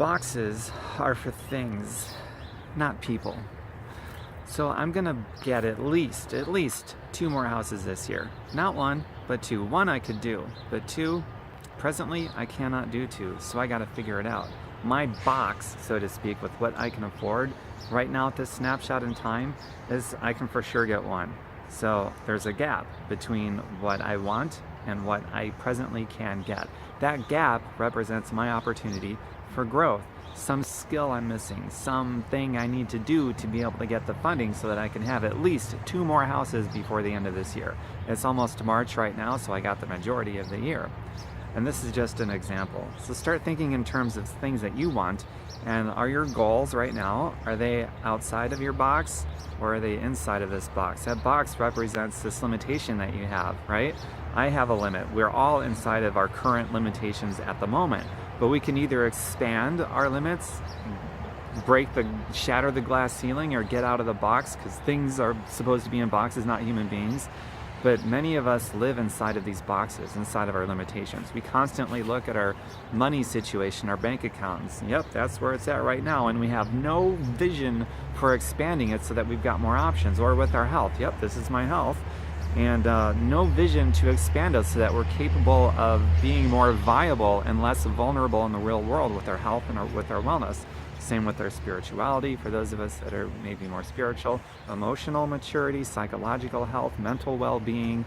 Boxes are for things, not people. So I'm gonna get at least 2 more houses this year. Not one, but 2. One I could do, but 2, presently I cannot do 2, so I gotta figure it out. My box, so to speak, with what I can afford right now at this snapshot in time is I can for sure get 1. So there's a gap between what I want and what I presently can get. That gap represents my opportunity for growth. Some skill I'm missing, something I need to do to be able to get the funding so that I can have at least 2 more houses before the end of this year. It's almost March right now, so I got the majority of the year. And this is just an example. So start thinking in terms of things that you want, and are your goals right now, are they outside of your box or are they inside of this box? That box represents this limitation that you have, right? I have a limit. We're all inside of our current limitations at the moment, but we can either expand our limits, shatter the glass ceiling, or get out of the box, because things are supposed to be in boxes, not human beings. But many of us live inside of these boxes, inside of our limitations. We constantly look at our money situation, our bank accounts. Yep, that's where it's at right now. And we have no vision for expanding it so that we've got more options. Or with our health. Yep, this is my health. And no vision to expand us so that we're capable of being more viable and less vulnerable in the real world with our health and with our wellness. Same with our spirituality, for those of us that are maybe more spiritual, emotional maturity, psychological health, mental well-being,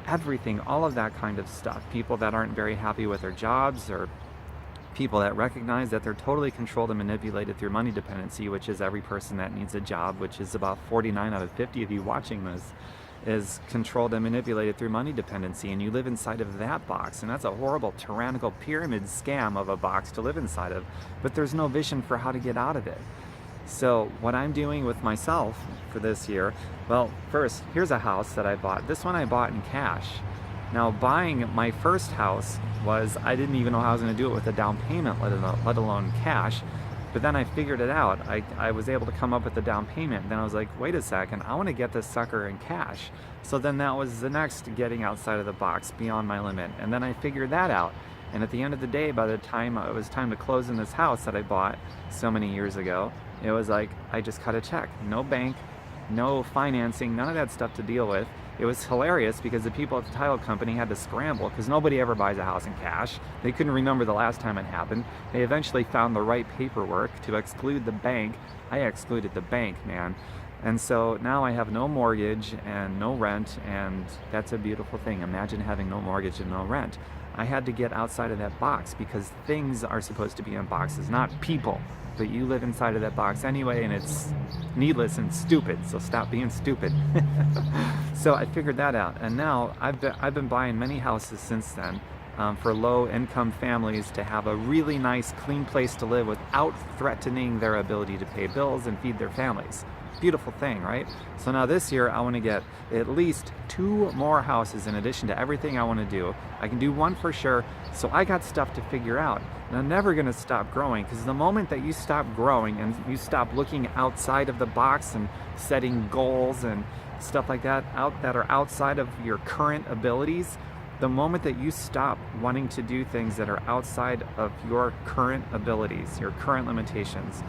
everything, all of that kind of stuff. People that aren't very happy with their jobs, or people that recognize that they're totally controlled and manipulated through money dependency, which is every person that needs a job, which is about 49 out of 50 of you watching this, is controlled and manipulated through money dependency, and you live inside of that box, and that's a horrible tyrannical pyramid scam of a box to live inside of, but there's no vision for how to get out of it. So what I'm doing with myself for this year, well, first, here's a house that I bought. This one I bought in cash. Now, buying my first house I didn't even know how I was going to do it with a down payment, let alone cash. But then I figured it out. I was able to come up with the down payment. And then I was like, wait a second, I want to get this sucker in cash. So then that was the next getting outside of the box, beyond my limit. And then I figured that out. And at the end of the day, by the time it was time to close in this house that I bought so many years ago, it was like, I just cut a check. No bank, no financing, none of that stuff to deal with. It was hilarious because the people at the title company had to scramble because nobody ever buys a house in cash. They couldn't remember the last time it happened. They eventually found the right paperwork to exclude the bank. I excluded the bank, man. And so now I have no mortgage and no rent, and that's a beautiful thing. Imagine having no mortgage and no rent. I had to get outside of that box because things are supposed to be in boxes, not people. But you live inside of that box anyway, and it's needless and stupid, so stop being stupid. So I figured that out, and now I've been buying many houses since then for low-income families to have a really nice, clean place to live without threatening their ability to pay bills and feed their families. Beautiful thing, right? So now this year I want to get at least 2 more houses in addition to everything I want to do. I can do 1 for sure, so I got stuff to figure out. And I'm never going to stop growing, because the moment that you stop growing and you stop looking outside of the box and setting goals and stuff like that that are outside of your current abilities, the moment that you stop wanting to do things that are outside of your current abilities, your current limitations,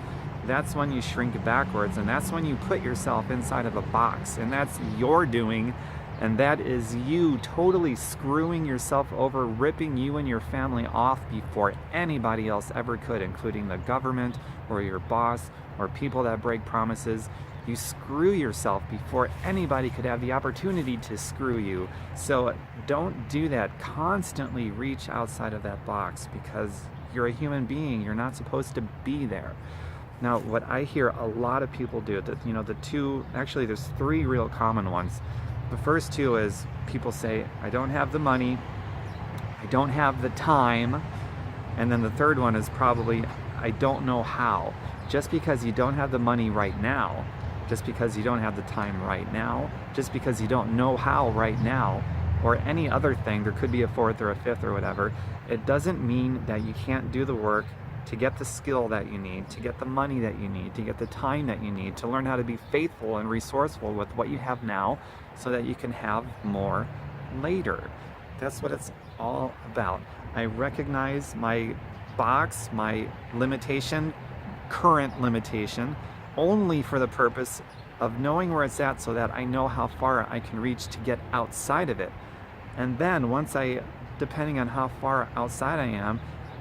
that's when you shrink backwards, and that's when you put yourself inside of a box, and that's your doing, and that is you totally screwing yourself over, ripping you and your family off before anybody else ever could, including the government or your boss or people that break promises. You screw yourself before anybody could have the opportunity to screw you. So don't do that. Constantly reach outside of that box, because you're a human being. You're not supposed to be there. Now, what I hear a lot of people do, there's 3 real common ones. The first 2 is people say, I don't have the money, I don't have the time, and then the third one is probably, I don't know how. Just because you don't have the money right now, just because you don't have the time right now, just because you don't know how right now, or any other thing, there could be a 4th or a 5th or whatever, it doesn't mean that you can't do the work to get the skill that you need, to get the money that you need, to get the time that you need, to learn how to be faithful and resourceful with what you have now so that you can have more later. That's what it's all about. I recognize my box, my limitation, current limitation, only for the purpose of knowing where it's at so that I know how far I can reach to get outside of it. And then once depending on how far outside I am,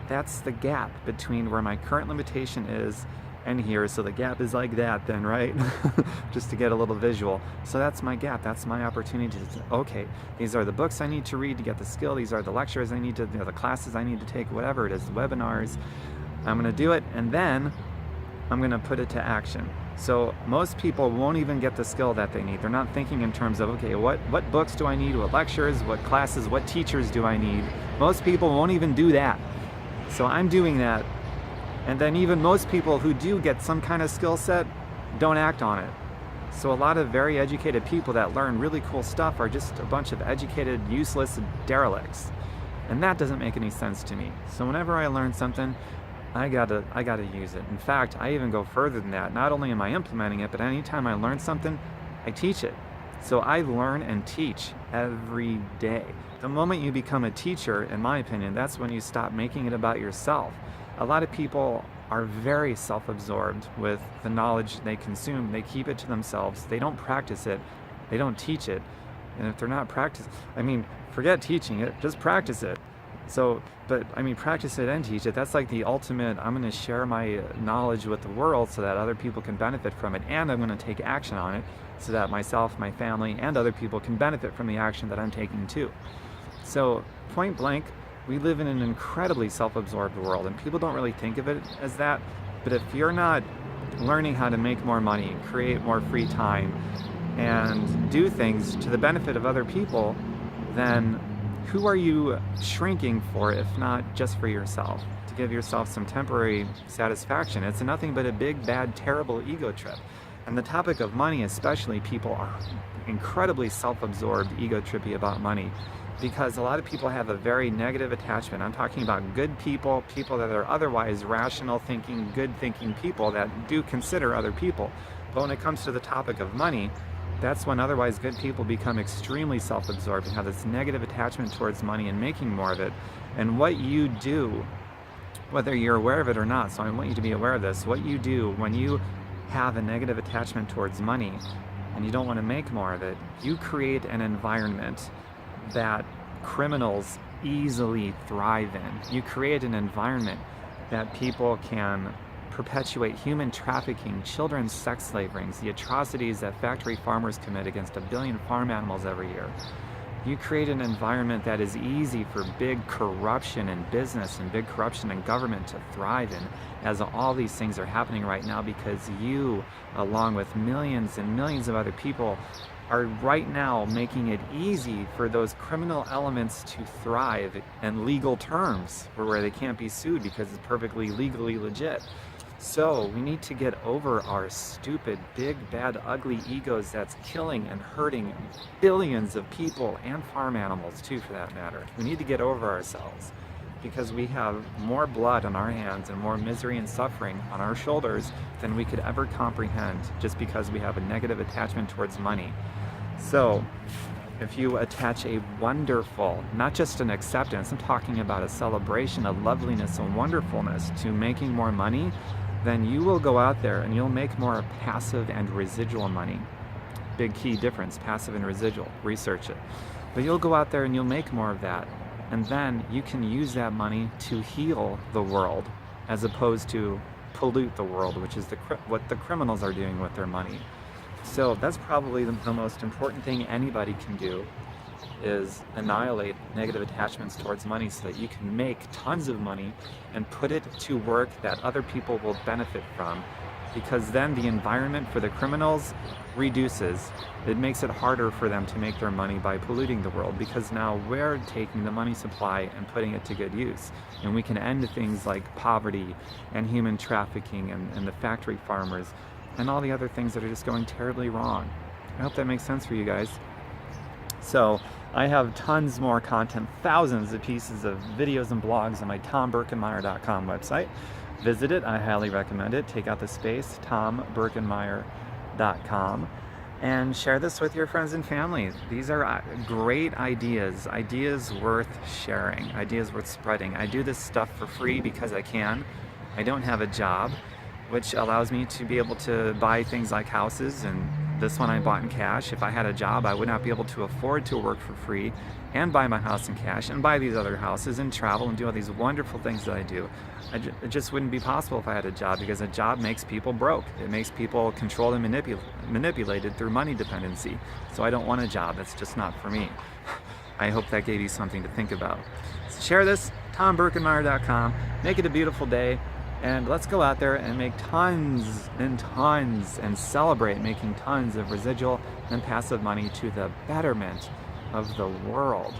that's the gap between where my current limitation is and here. So the gap is like that then, right? Just to get a little visual. So that's my gap. That's my opportunity to, okay, these are the books I need to read to get the skill. These are the lectures I need to, the classes I need to take, whatever it is, webinars. I'm going to do it, and then I'm going to put it to action. So most people won't even get the skill that they need. They're not thinking in terms of, okay, what books do I need? What lectures? What classes? What teachers do I need? Most people won't even do that. So I'm doing that. And then even most people who do get some kind of skill set don't act on it. So a lot of very educated people that learn really cool stuff are just a bunch of educated, useless derelicts. And that doesn't make any sense to me. So whenever I learn something, I gotta use it. In fact, I even go further than that. Not only am I implementing it, but anytime I learn something, I teach it. So I learn and teach every day. The moment you become a teacher, in my opinion, that's when you stop making it about yourself. A lot of people are very self-absorbed with the knowledge they consume. They keep it to themselves. They don't practice it. They don't teach it. And if they're not forget teaching it, just practice it. So, practice it and teach it. That's like the ultimate, I'm going to share my knowledge with the world so that other people can benefit from it. And I'm going to take action on it so that myself, my family, and other people can benefit from the action that I'm taking too. So, point blank, we live in an incredibly self-absorbed world, and people don't really think of it as that. But if you're not learning how to make more money, create more free time, and do things to the benefit of other people, then who are you shrinking for if not just for yourself? To give yourself some temporary satisfaction. It's nothing but a big, bad, terrible ego trip. And the topic of money especially, people are incredibly self-absorbed, ego trippy about money, because a lot of people have a very negative attachment. I'm talking about good people, people that are otherwise rational thinking, good thinking people that do consider other people. But when it comes to the topic of money, that's when otherwise good people become extremely self-absorbed and have this negative attachment towards money and making more of it. And what you do, whether you're aware of it or not, so I want you to be aware of this, what you do when you have a negative attachment towards money and you don't want to make more of it, you create an environment that criminals easily thrive in. You create an environment that people can perpetuate human trafficking, children's sex slavery, the atrocities that factory farmers commit against 1 billion farm animals every year. You create an environment that is easy for big corruption in business and big corruption in government to thrive in, as all these things are happening right now because you, along with millions and millions of other people, are right now making it easy for those criminal elements to thrive in legal terms where they can't be sued because it's perfectly legally legit. So we need to get over our stupid, big, bad, ugly egos that's killing and hurting billions of people and farm animals too, for that matter. We need to get over ourselves because we have more blood on our hands and more misery and suffering on our shoulders than we could ever comprehend just because we have a negative attachment towards money. So if you attach a wonderful, not just an acceptance, I'm talking about a celebration, a loveliness, a wonderfulness to making more money, then you will go out there and you'll make more passive and residual money. Big key difference, passive and residual, research it. But you'll go out there and you'll make more of that. And then you can use that money to heal the world as opposed to pollute the world, which is what the criminals are doing with their money. So that's probably the most important thing anybody can do, is annihilate negative attachments towards money so that you can make tons of money and put it to work that other people will benefit from, because then the environment for the criminals reduces. It makes it harder for them to make their money by polluting the world, because now we're taking the money supply and putting it to good use, and we can end things like poverty and human trafficking and the factory farmers and all the other things that are just going terribly wrong. I hope that makes sense for you guys. So I have tons more content, thousands of pieces of videos and blogs on my TomBurkenmeyer.com website. Visit it, I highly recommend it. Take out the space, TomBurkenmeyer.com. and share this with your friends and family. These are great ideas worth sharing, ideas worth spreading. I do this stuff for free because I can. I don't have a job, which allows me to be able to buy things like houses, and this one I bought in cash. If I had a job, I would not be able to afford to work for free and buy my house in cash and buy these other houses and travel and do all these wonderful things that I do. It just wouldn't be possible if I had a job, because a job makes people broke. It makes people controlled and manipulated through money dependency. So I don't want a job. That's just not for me. I hope that gave you something to think about. So share this, TomBerkenmeyer.com. Make it a beautiful day. And let's go out there and make tons and tons and celebrate making tons of residual and passive money to the betterment of the world.